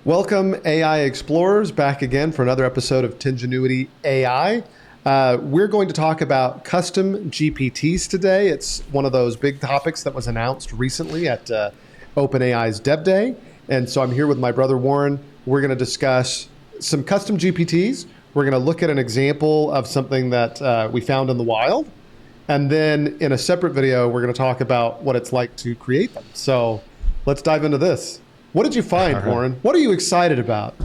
Welcome, AI Explorers, back again for another episode of Tingenuity AI. We're going to talk about custom GPTs today. It's one of those big topics that was announced recently at OpenAI's Dev Day. And so I'm here with my brother Warren. We're going to discuss some custom GPTs. We're going to look at an example of something that we found in the wild. And then in a separate video, we're going to talk about what it's like to create them. So let's dive into this. What did you find, Warren? What are you excited about?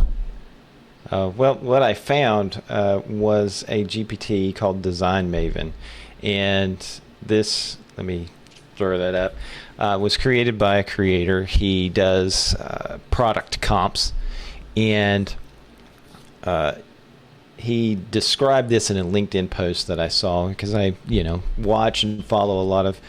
Well, what I found was a GPT called Design Maven. And this, let me throw that up, was created by a creator. He does product comps. And he described this in a LinkedIn post that I saw because I, watch and follow a lot of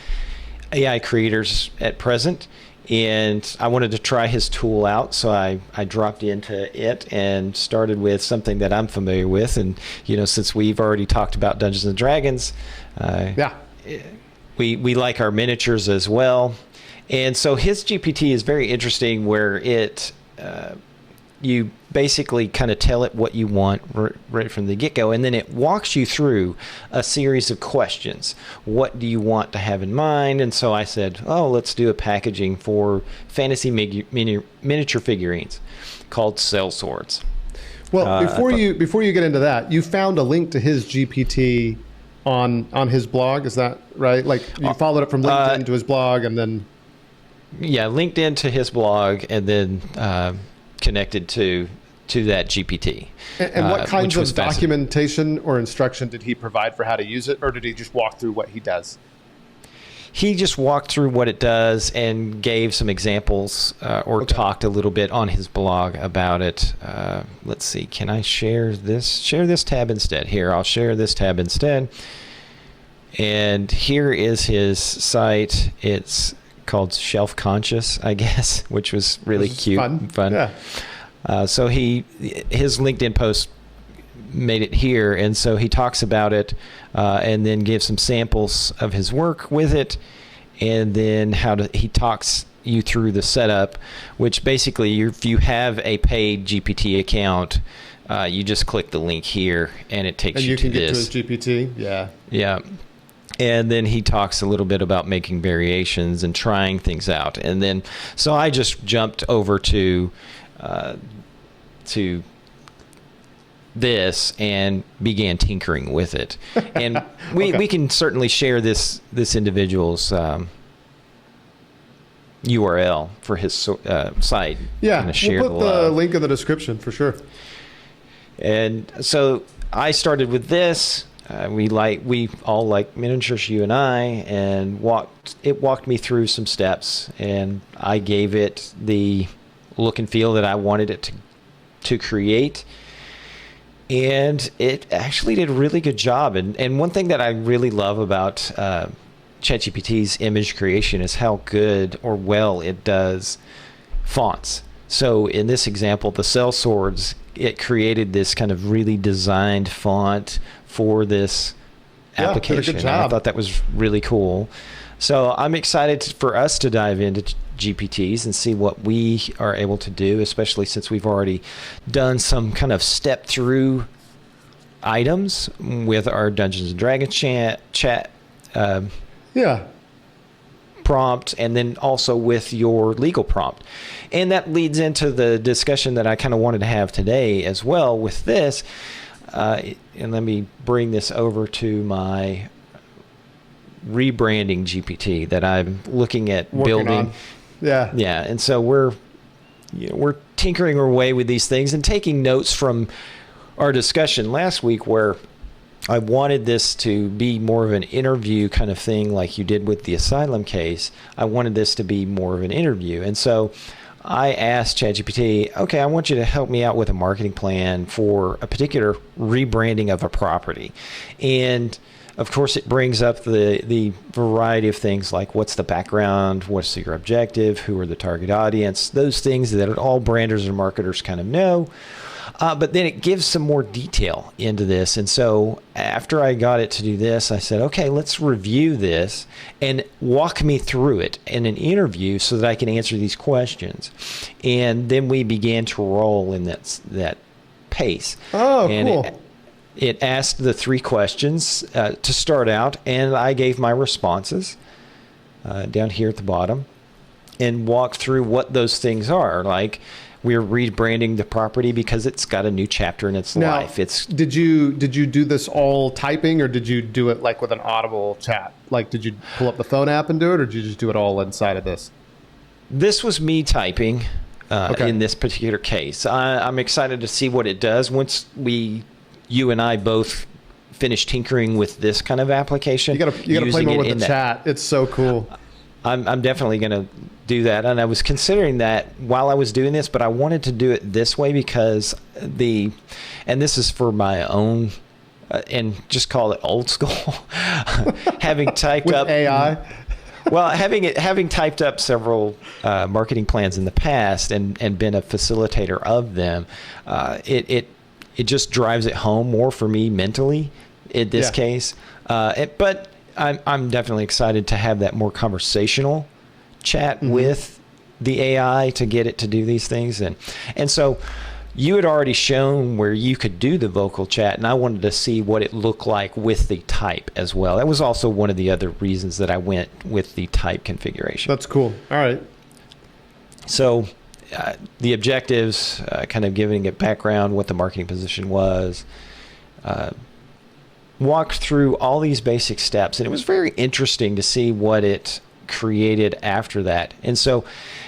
AI creators at present. And I wanted to try his tool out, so I dropped into it and started with something that I'm familiar with. And, since we've already talked about Dungeons and Dragons, we like our miniatures as well. And so his GPT is very interesting where you basically kind of tell it what you want right from the get-go, and then it walks you through a series of questions. What do you want to have in mind? And so I said, let's do a packaging for fantasy miniature figurines called Cell Swords. Well, before you get into that, you found a link to his GPT on his blog. Is that right? Like you followed it from LinkedIn to his blog, and then LinkedIn to his blog, and then connected to that GPT. And what kinds of documentation or instruction did he provide for how to use it, or did he just walk through what he does? He just walked through what it does and gave some examples talked a little bit on his blog about it. Let's see, can I share this? Share this tab instead. Here, I'll share this tab instead. And here is his site. It's called Shelf Conscious, I guess, which was really cute and fun. Yeah. So his LinkedIn post made it here, and so he talks about it and then gives some samples of his work with it, and then he talks you through the setup, which basically if you have a paid GPT account, you just click the link here and it takes you to this. And you can get to his GPT, yeah. Yeah. And then he talks a little bit about making variations and trying things out. And then, so I just jumped over to this and began tinkering with it. And we can certainly share this individual's URL for his site. Yeah, we'll put the link in the description for sure. And so I started with this. We all like miniatures, you and I, and it walked me through some steps, and I gave it the look and feel that I wanted it to create, and it actually did a really good job. And one thing that I really love about ChatGPT's image creation is how good or well it does fonts. So in this example, the Cell Swords, it created this kind of really designed font for this application. Good job. I thought that was really cool. So I'm excited for us to dive into GPTs and see what we are able to do, especially since we've already done some kind of step through items with our Dungeons and Dragons chat prompt, and then also with your legal prompt. And that leads into the discussion that I kind of wanted to have today as well with this. And let me bring this over to my rebranding GPT that I'm looking at building. Yeah. Yeah. And so we're tinkering our way with these things and taking notes from our discussion last week, where I wanted this to be more of an interview kind of thing like you did with the asylum case. I wanted this to be more of an interview. And so I asked ChatGPT, okay, I want you to help me out with a marketing plan for a particular rebranding of a property. And of course, it brings up the variety of things like what's the background, what's your objective, who are the target audience, those things that all branders and marketers kind of know. But then it gives some more detail into this. And so after I got it to do this, I said, okay, let's review this and walk me through it in an interview so that I can answer these questions. And then we began to roll in that pace. Oh, and cool. It asked the 3 questions to start out, and I gave my responses down here at the bottom and walked through what those things are. Like, we're rebranding the property because it's got a new chapter in its life. Did you do this all typing, or did you do it like with an audible chat? Like, did you pull up the phone app and do it, or did you just do it all inside of this? This was me typing in this particular case. I'm excited to see what it does once you and I both finish tinkering with this kind of application. You gotta play more with the chat. It's so cool. I'm definitely going to do that. And I was considering that while I was doing this, but I wanted to do it this way because and this is for my own, and just call it old school, having typed with up AI. Well, having typed up several marketing plans in the past and been a facilitator of them, it just drives it home more for me mentally in this case. But I'm definitely excited to have that more conversational chat with the AI to get it to do these things. And so you had already shown where you could do the vocal chat, and I wanted to see what it looked like with the type as well. That was also one of the other reasons that I went with the type configuration. That's cool. All right. So the objectives, kind of giving it background, what the marketing position was, walked through all these basic steps, and it was very interesting to see what it created after that. And so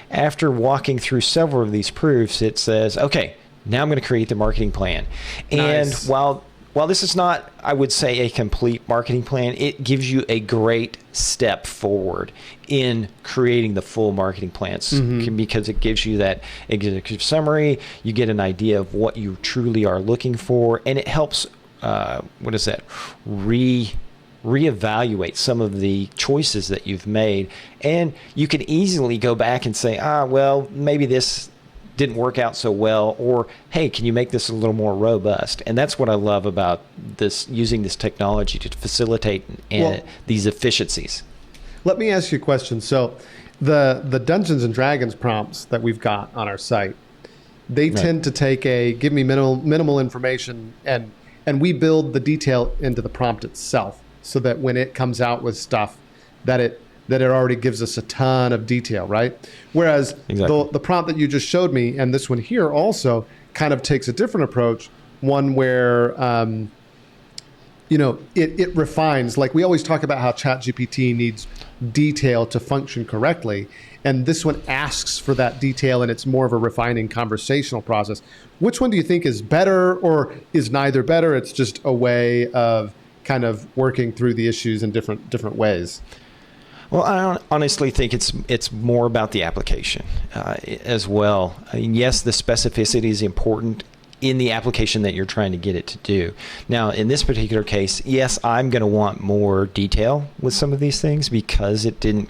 after walking through several of these proofs, it says, okay, now I'm going to create the marketing plan. And Nice. while this is not, I would say, a complete marketing plan, it gives you a great step forward in creating the full marketing plans because it gives you that executive summary. You get an idea of what you truly are looking for, and it helps reevaluate some of the choices that you've made. And you can easily go back and say, well, maybe this didn't work out so well, or hey, can you make this a little more robust? And that's what I love about this, using this technology to facilitate these efficiencies. Let me ask you a question. So the Dungeons and Dragons prompts that we've got on our site, they tend to take give me minimal information, and we build the detail into the prompt itself so that when it comes out with stuff that it already gives us a ton of detail, right? Whereas the prompt that you just showed me, and this one here also kind of takes a different approach, one where it refines. Like, we always talk about how ChatGPT needs detail to function correctly, and this one asks for that detail, and it's more of a refining conversational process. Which one do you think is better, or is neither better? It's just a way of kind of working through the issues in different ways. Well, I honestly think it's more about the application as well. I mean, yes, the specificity is important in the application that you're trying to get it to do. Now, in this particular case, yes, I'm going to want more detail with some of these things because it didn't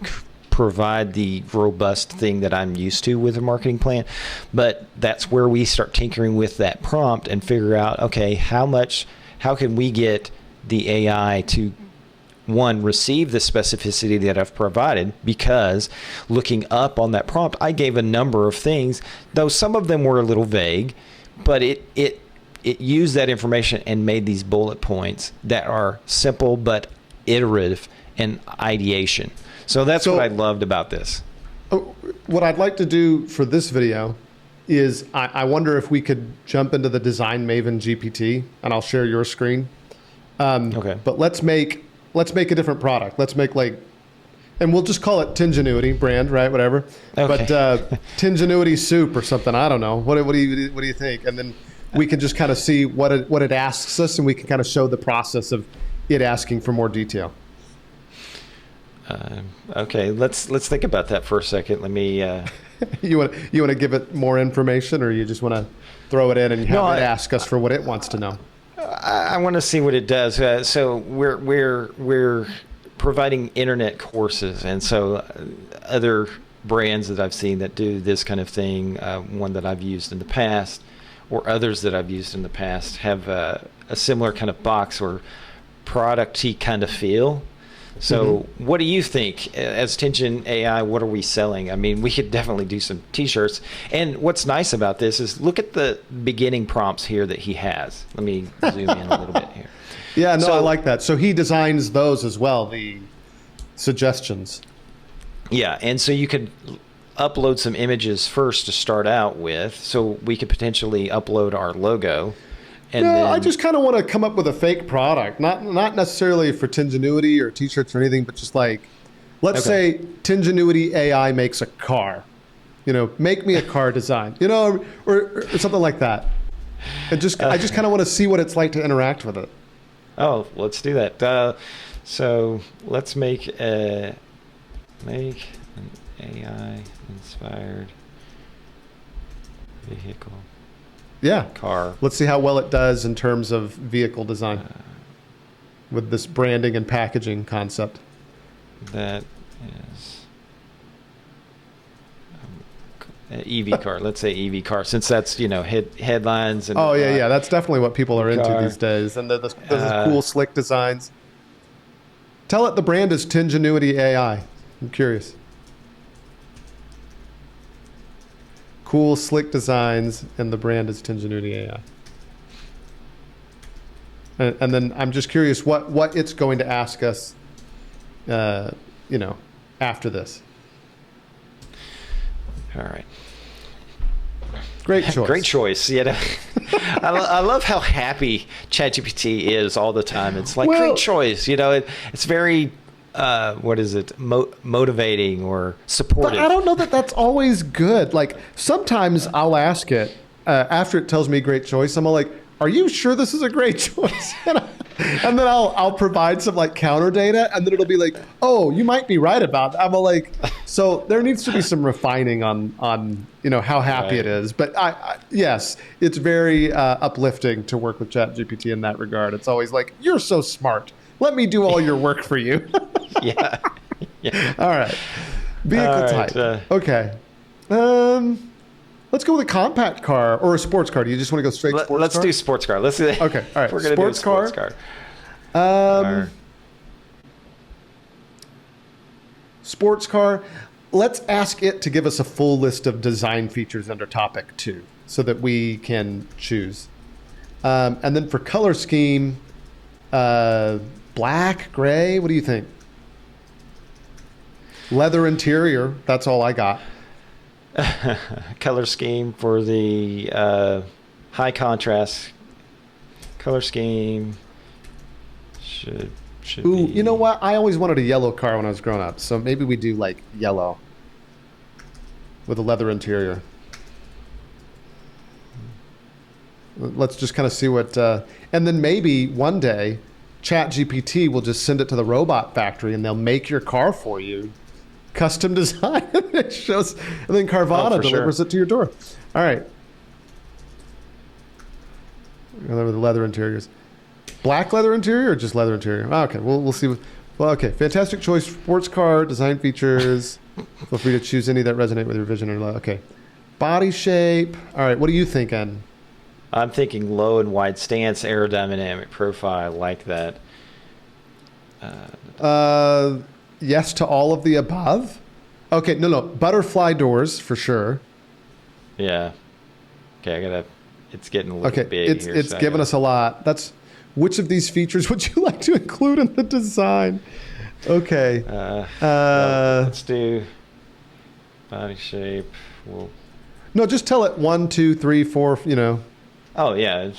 provide the robust thing that I'm used to with a marketing plan. But that's where we start tinkering with that prompt and figure out, okay, how can we get the AI to, one, receive the specificity that I've provided, because looking up on that prompt, I gave a number of things, though some of them were a little vague, but it used that information and made these bullet points that are simple but iterative and ideation. So that's what I loved about this. What I'd like to do for this video is I wonder if we could jump into the Design Maven GPT, and I'll share your screen. Okay. But let's make a different product. Let's make and we'll just call it Tingenuity brand, right? Whatever. Okay. But Tingenuity soup or something. I don't know. What do you think? And then we can just kind of see what it asks us, and we can kind of show the process of it asking for more detail. Okay. Let's think about that for a second. Let me. You want to give it more information, or you just want to throw it in and have it ask us for what it wants to know? I want to see what it does. So we're providing internet courses, and so other brands that I've seen that do this kind of thing, one that I've used in the past, or others that I've used in the past have a similar kind of box or product-y kind of feel. So what do you think as Tension AI? What are we selling? I mean, we could definitely do some t-shirts. And what's nice about this is look at the beginning prompts here that he has. Let me zoom in a little bit here. Yeah, no, So- I like that. So he designs those as well, the suggestions. Yeah, and so you could upload some images first to start out with. So we could potentially upload our logo. And No, then, I just kind of want to come up with a fake product, not necessarily for Tingenuity or t-shirts or anything, but just like, let's say Tingenuity AI makes a car, make me a car design, or something like that. And I just kind of want to see what it's like to interact with it. Oh, let's do that. So let's make an AI inspired vehicle. Yeah. Car. Let's see how well it does in terms of vehicle design with this branding and packaging concept. That is an EV car. Let's say EV car, since that's headlines and. Oh yeah, that's definitely what people are into car. these days, and those cool, slick designs. Tell it the brand is Tingenuity AI. I'm curious. Cool, slick designs, and the brand is Tingenuity AI. And then I'm just curious what it's going to ask us, after this. All right. Great choice. Great choice. I love how happy ChatGPT is all the time. It's like, Well- great choice. It's very, motivating or supportive. But I don't know that that's always good. Like sometimes I'll ask it after it tells me great choice. I'm all like, "Are you sure this is a great choice?" And then I'll provide some like counter data, and then it'll be like, "Oh, you might be right about that." I'm all like, so there needs to be some refining on how happy Right. it is. But yes, it's very uplifting to work with ChatGPT in that regard. It's always like, "You're so smart. Let me do all your work for you." Yeah. Yeah. All right. Vehicle All right, type. Okay. Let's go with a compact car or a sports car. Do you just want to go straight sports car? Let's do sports car. Let's do that. Okay. All right. We're gonna do a sports car. Sports car. Let's ask it to give us a full list of design features under topic 2 so that we can choose. And then for color scheme, black, gray. What do you think? Leather interior. That's all I got. Color scheme for the high contrast color scheme should Ooh, be. you know what? I always wanted a yellow car when I was growing up, so maybe we do like yellow with a leather interior. Let's just kind of see what, and then maybe one day, ChatGPT will just send it to the robot factory and they'll make your car for you, custom design. It shows, and then Carvana for delivers sure. it to your door. All right. The leather interiors. Black leather interior or just leather interior? Oh, okay, we'll see. Well, okay. Fantastic choice. Sports car, design features. Feel free to choose any that resonate with your vision or okay. Body shape. All right, what are you thinking? I'm thinking low and wide stance, aerodynamic profile, like that. Yes to all of the above. Okay, no. Butterfly doors for sure. Yeah. Okay, it's getting a little Okay, big it's here. it's given us a lot. Which of these features would you like to include in the design? Okay. Well, let's do body shape. No, just tell it 1, 2, 3, 4. Oh yeah.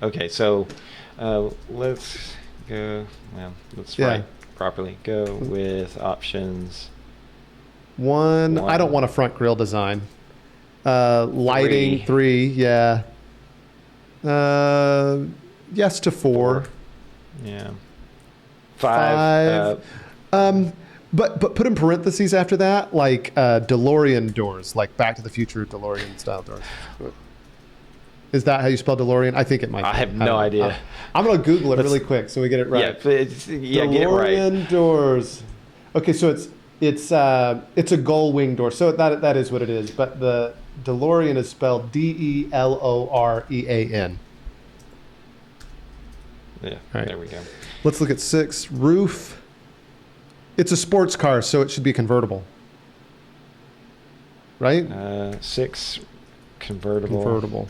Okay, so let's go. Well, let's Yeah. write properly. Go with options. One. I don't want a front grille design. Lighting 3. Yeah. Yes to 4. Yeah. 5. But put in parentheses after that, like DeLorean doors, like Back to the Future DeLorean style doors. Is that how you spell DeLorean? I think it might be. I have don't no know. idea. I'm going to Google it really quick so we get it right. Yeah, get it right. DeLorean doors. Okay, so it's a gull wing door. So that is what it is. But DeLorean is spelled Delorean. Yeah, All right. there we go. Let's look at 6. Roof. It's a sports car, so it should be convertible. Right? 6, convertible. Convertible.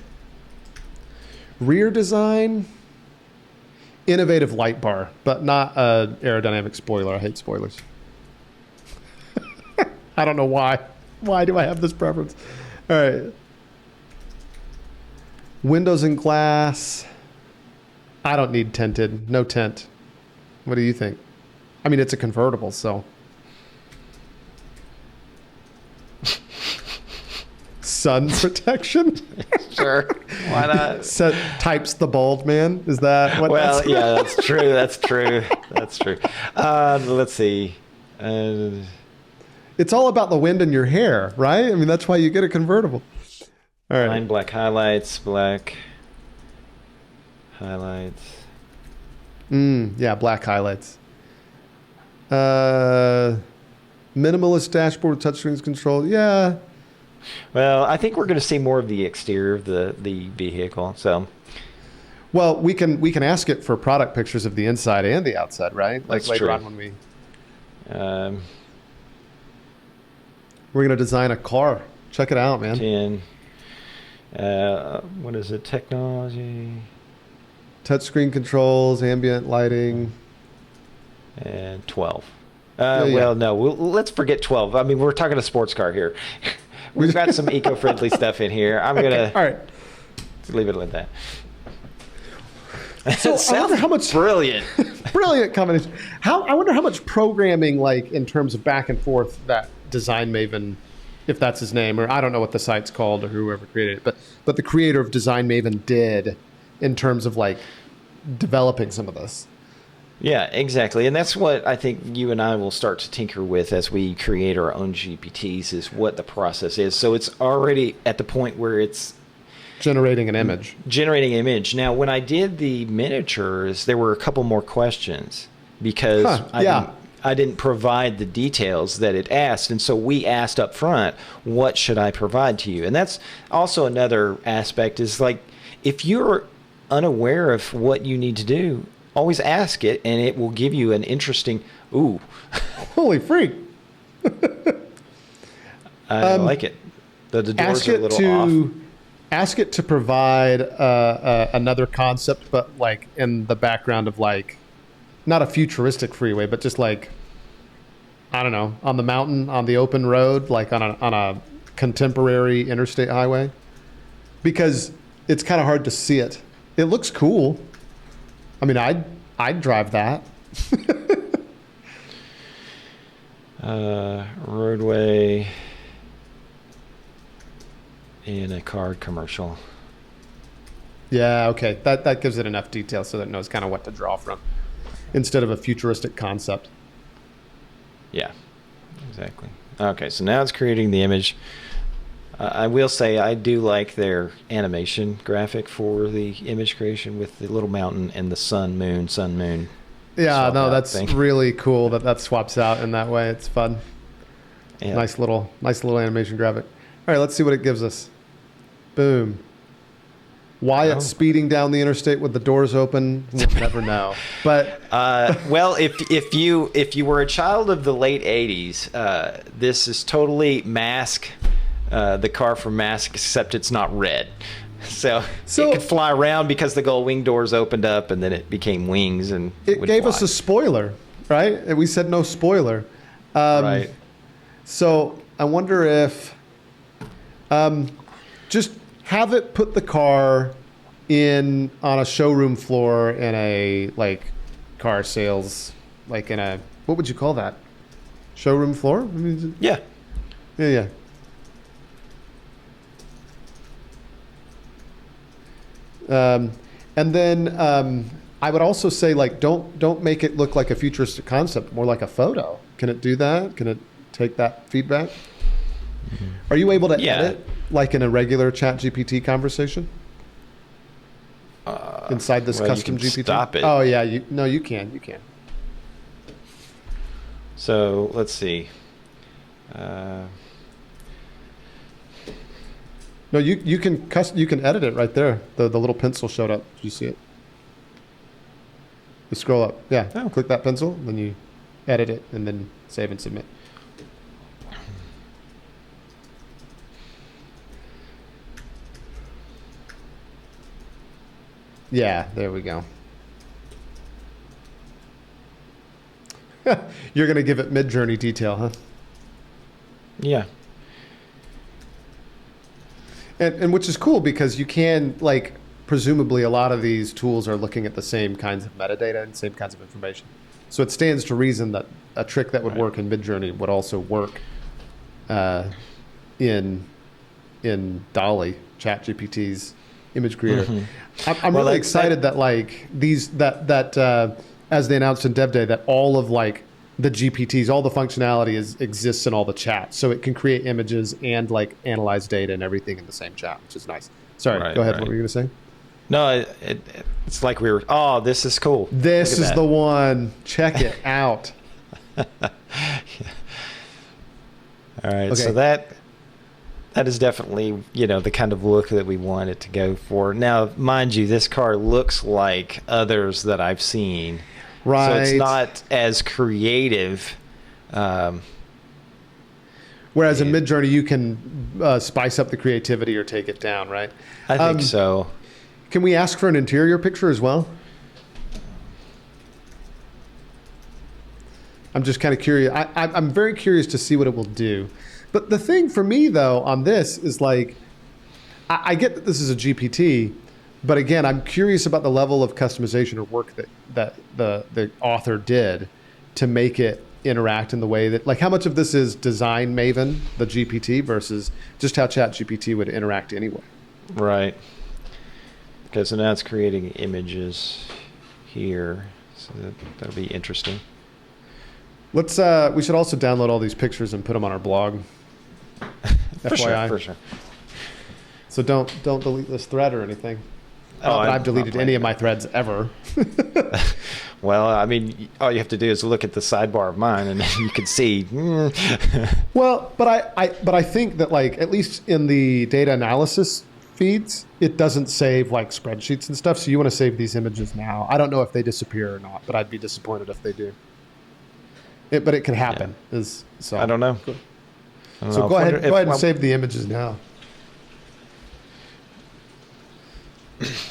Rear design, innovative light bar, but not an aerodynamic spoiler. I hate spoilers. I don't know why. Why do I have this preference? All right. Windows and glass. I don't need tinted. No tint. What do you think? I mean, it's a convertible, so. Sun protection? Sure. Why not? Types the bald man? Is that what Well, that's yeah, that's true. That's true. That's true. Let's see. It's all about the wind in your hair, right? I mean, that's why you get a convertible. All right. Line black highlights, black highlights. Yeah, black highlights. Minimalist dashboard with touchscreens control. Yeah. Well, I think we're going to see more of the exterior of the vehicle. So, well, we can ask it for product pictures of the inside and the outside, right? Like that's later true. on when we're going to design a car. Check it out, man. 10. What is it? Technology. Touchscreen controls, ambient lighting. And 12. Yeah. Well, no, let's forget 12. I mean, we're talking a sports car here. We've got some eco-friendly stuff in here. I'm going to all right. leave it like that. So I wonder how much brilliant. Brilliant combination. I wonder how much programming, like in terms of back and forth, that Design Maven, if that's his name, or I don't know what the site's called or whoever created it, but the creator of Design Maven did in terms of like developing some of this. Yeah, exactly. And that's what I think you and I will start to tinker with as we create our own GPTs, is what the process is. So it's already at the point where it's generating an image. Generating an image. Now, when I did the miniatures, there were a couple more questions because I didn't provide the details that it asked. And so we asked up front, what should I provide to you? And that's also another aspect, is like, if you're unaware of what you need to do, always ask it, and it will give you an interesting, ooh. Holy freak. I like it. The doors are a little off. Ask it to provide another concept, but like in the background of like, not a futuristic freeway, but just like, I don't know, on the mountain, on the open road, like on a contemporary interstate highway. Because it's kind of hard to see it. It looks cool. I mean, I'd drive that. Roadway in a card commercial. Yeah, okay. That gives it enough detail so that it knows kind of what to draw from, instead of a futuristic concept. Yeah, exactly. Okay, so now it's creating the image. I will say I do like their animation graphic for the image creation with the little mountain and the sun, moon. Yeah, no, that's really cool that swaps out in that way. It's fun. Yeah. Nice little animation graphic. All right, let's see what it gives us. Boom. Why it's speeding down the interstate with the doors open, we'll never know. But well, if you were a child of the late '80s, this is totally Mask. The car from Mask, except it's not red. So it could fly around because the gull wing doors opened up and then it became wings, and it gave us a spoiler, right? And we said no spoiler. Right. So I wonder if just have it put the car on a showroom floor in a like car sales, like in a, what would you call that? Showroom floor? I mean, Yeah. Yeah. And then I would also say, like, don't make it look like a futuristic concept, more like a photo. Can it do that? Can it take that feedback? Mm-hmm. Are you able to edit like in a regular Chat GPT conversation? Inside this custom GPT? Stop it. Oh yeah, you can. So let's see. No, you can edit it right there. The little pencil showed up. Did you see it? You scroll up. Yeah. Oh. Click that pencil, then you edit it, and then save and submit. Yeah, there we go. You're going to give it mid-journey detail, huh? Yeah. And which is cool because you can, like, presumably a lot of these tools are looking at the same kinds of metadata and same kinds of information. So it stands to reason that a trick that would work in Midjourney would also work in DALL-E, ChatGPT's image creator. Mm-hmm. I'm really excited that like these as they announced in Dev Day, that all of like the GPTs, all the functionality exists in all the chats, so it can create images and like analyze data and everything in the same chat, which is nice. Sorry, go ahead. What were you going to say? No, it's like we were. Oh, this is cool. This is the one. Check it out. All right, okay. So that is definitely, the kind of look that we want it to go for. Now, mind you, this car looks like others that I've seen. Right. So it's not as creative. Whereas in Midjourney, you can spice up the creativity or take it down, right? I think so. Can we ask for an interior picture as well? I'm just kind of curious. I'm very curious to see what it will do. But the thing for me, though, on this is like, I get that this is a GPT, but again, I'm curious about the level of customization or work that the author did to make it interact in the way that, like, how much of this is Design Maven, the GPT, versus just how ChatGPT would interact anyway. Right. Okay, so now it's creating images here, so that'll be interesting. Let's. We should also download all these pictures and put them on our blog. FYI. For sure. So don't delete this thread or anything. I've deleted any of my threads ever. Well, I mean, all you have to do is look at the sidebar of mine, and you can see. Well, but I think that, like, at least in the data analysis feeds, it doesn't save like spreadsheets and stuff. So you want to save these images now. I don't know if they disappear or not, but I'd be disappointed if they do. But it can happen. Yeah. So I don't know. Cool. So go ahead and save the images now.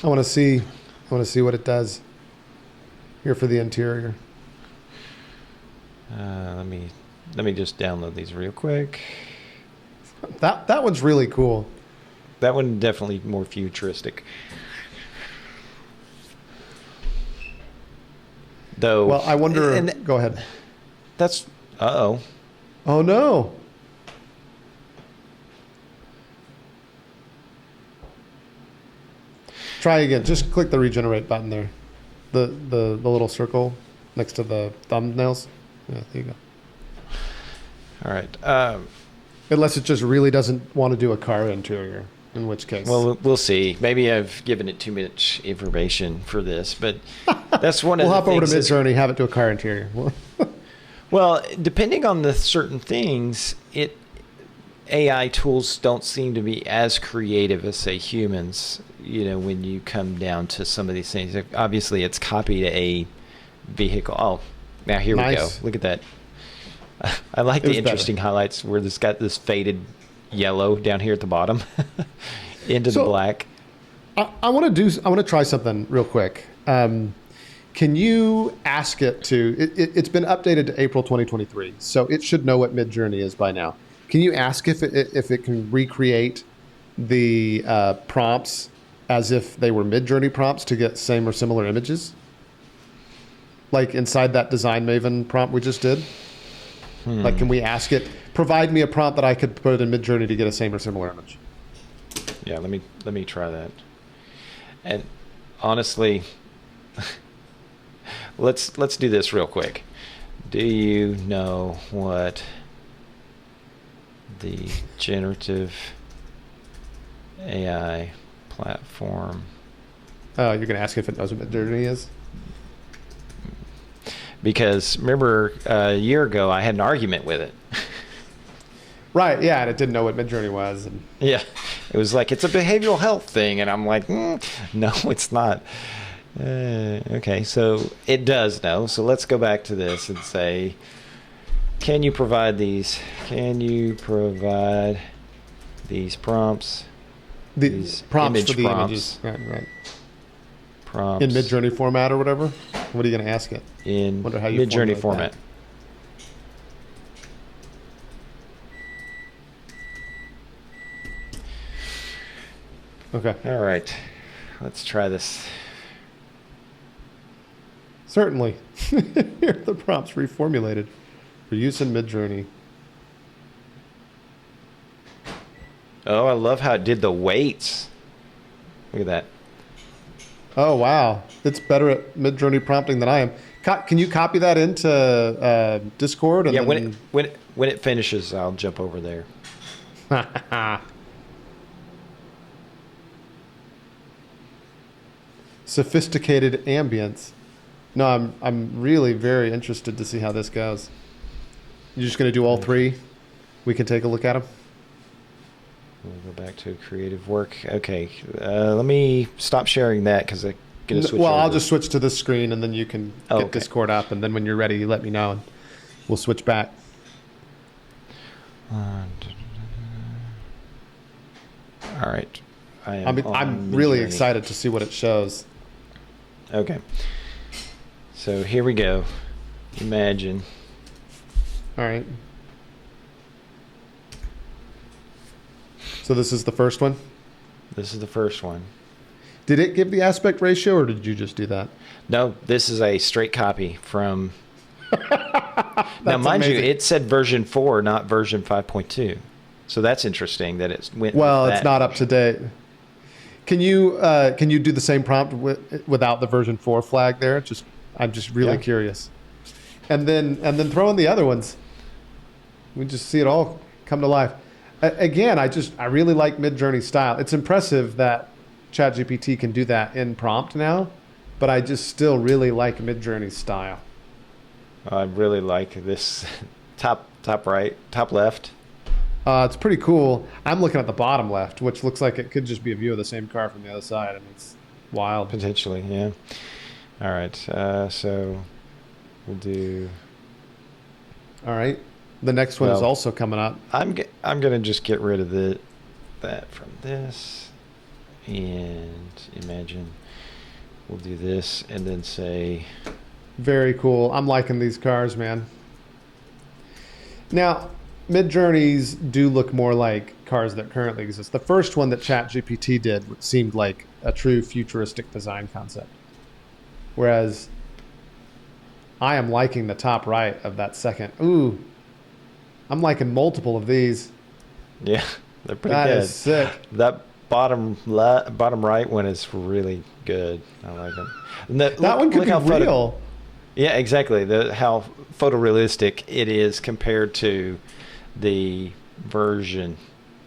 I want to see what it does here for the interior. Let me just download these real quick. That one's really cool. That one definitely more futuristic. Though. Well, I wonder. Go ahead. That's. Uh-oh. Oh no. Try again. Just click the regenerate button there. The little circle next to the thumbnails. Yeah, there you go. All right. Unless it just really doesn't want to do a car interior, in which case. Well, we'll see. Maybe I've given it too much information for this, but that's one of the things. We'll hop over to Midjourney, have it do a car interior. Well, depending on the certain things, AI tools don't seem to be as creative as, say, humans, when you come down to some of these things. Obviously, it's copied a vehicle. Oh, now here we go. Look at that. I like the interesting highlights where it's got this faded yellow down here at the bottom into the black. I want to try something real quick. Can you ask it to, it's been updated to April 2023, so it should know what Midjourney is by now. Can you ask if it can recreate the prompts as if they were Midjourney prompts to get same or similar images? Like inside that Design Maven prompt we just did? Like, can we ask it, provide me a prompt that I could put in Midjourney to get a same or similar image? Yeah, let me try that. And honestly, let's do this real quick. Do you know what the generative AI platform? Oh, you're going to ask if it knows what Midjourney is? Because remember a year ago I had an argument with it. Right, yeah, and it didn't know what Midjourney was. Yeah, It was like, it's a behavioral health thing. And I'm like, no, it's not. Okay, so it does know. So let's go back to this and say, can you provide these? Can you provide these prompts? These prompts for the images. Right. Prompts. In Midjourney format or whatever? What are you going to ask it? In Midjourney format. Okay. All right. Let's try this. Certainly. Here are the prompts reformulated for use in Midjourney. Oh, I love how it did the weights. Look at that. Oh, wow. It's better at Midjourney prompting than I am. Can you copy that into Discord? And yeah, then... when it finishes, I'll jump over there. Sophisticated ambience. No, I'm really very interested to see how this goes. You're just going to do all three? We can take a look at them? We'll go back to creative work. Okay, let me stop sharing that because I'm going to switch over. I'll just switch to this screen and then you can get Discord up, and then when you're ready, you let me know and we'll switch back. All right. I'm really excited to see what it shows. Okay. So here we go. Imagine. All right. So this is the first one? This is the first one. Did it give the aspect ratio, or did you just do that? No, this is a straight copy from... Now, mind you, it said version 4, not version 5.2. So that's interesting that it went... Well, it's not up to date. Can you do the same prompt without the version 4 flag there? I'm just really curious. And then throw in the other ones. We just see it all come to life. Again, I really like Midjourney style. It's impressive that ChatGPT can do that in prompt now, but I just still really like Midjourney style. I really like this top right, top left. It's pretty cool. I'm looking at the bottom left, which looks like it could just be a view of the same car from the other side. I mean, it's wild. Potentially, yeah. All right, so we'll do... All right. The next one is also coming up. I'm going to just get rid of that from this. And imagine we'll do this and then say... Very cool. I'm liking these cars, man. Now, Midjourneys do look more like cars that currently exist. The first one that ChatGPT did seemed like a true futuristic design concept. Whereas I am liking the top right of that second. Ooh, I'm liking multiple of these. Yeah, they're pretty good. That is sick. That bottom right one is really good. I like it. That one could be real. Yeah, exactly. How photorealistic it is compared to the version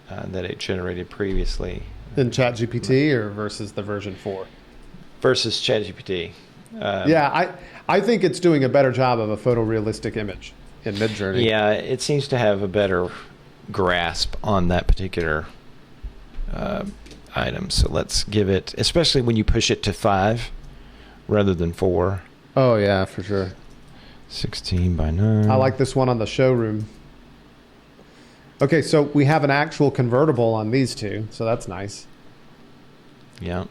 that it generated previously. In ChatGPT or versus the version 4? Versus ChatGPT. I think it's doing a better job of a photorealistic image in Midjourney. Yeah, it seems to have a better grasp on that particular item. So let's give it, especially when you push it to 5 rather than 4. Oh, yeah, for sure. 16 by 9. I like this one on the showroom. Okay, so we have an actual convertible on these two, so that's nice. Yeah.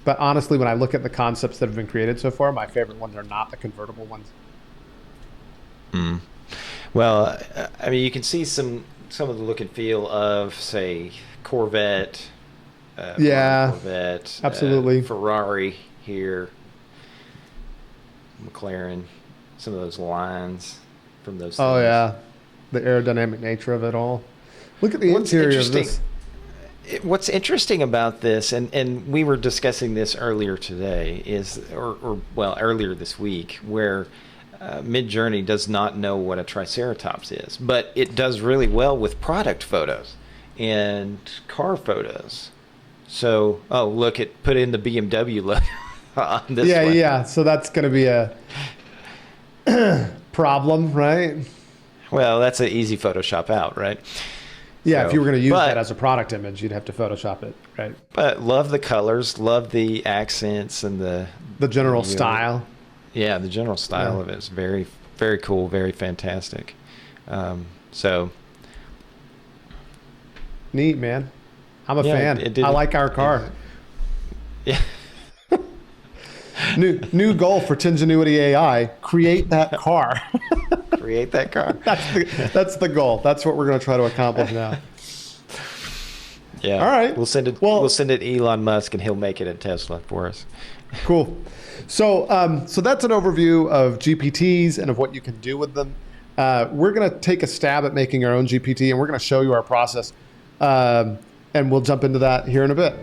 But honestly, when I look at the concepts that have been created so far, my favorite ones are not the convertible ones. Well, I mean, you can see some of the look and feel of, say, Corvette. Corvette. Absolutely. Ferrari here. McLaren. Some of those lines from those things. Oh, yeah. The aerodynamic nature of it all. Look at the interior of this. What's interesting about this, and we were discussing this earlier today, earlier this week, where Midjourney does not know what a Triceratops is, but it does really well with product photos and car photos. So, look, it put in the BMW logo on this one. Yeah. So that's going to be a problem, right? Well, that's an easy Photoshop out, right? Yeah, So, if you were going to use but- that as a product image, you'd have to Photoshop it, right? But love the colors, love the accents and the general you know, style. Yeah, the general style Yeah. of it is very, very cool, very fantastic. So Neat, man. I'm a Yeah, fan. it did- I like our car. yeah, New goal for Tingenuity AI: create that car. create that car. That's the goal. That's what we're going to try to accomplish now. Yeah. All right. We'll send it. Well- we'll send it Elon Musk, and he'll make it a Tesla for us. Cool. So that's an overview of GPTs and of what you can do with them. We're going to take a stab at making our own GPT, and we're going to show you our process. And we'll jump into that here in a bit.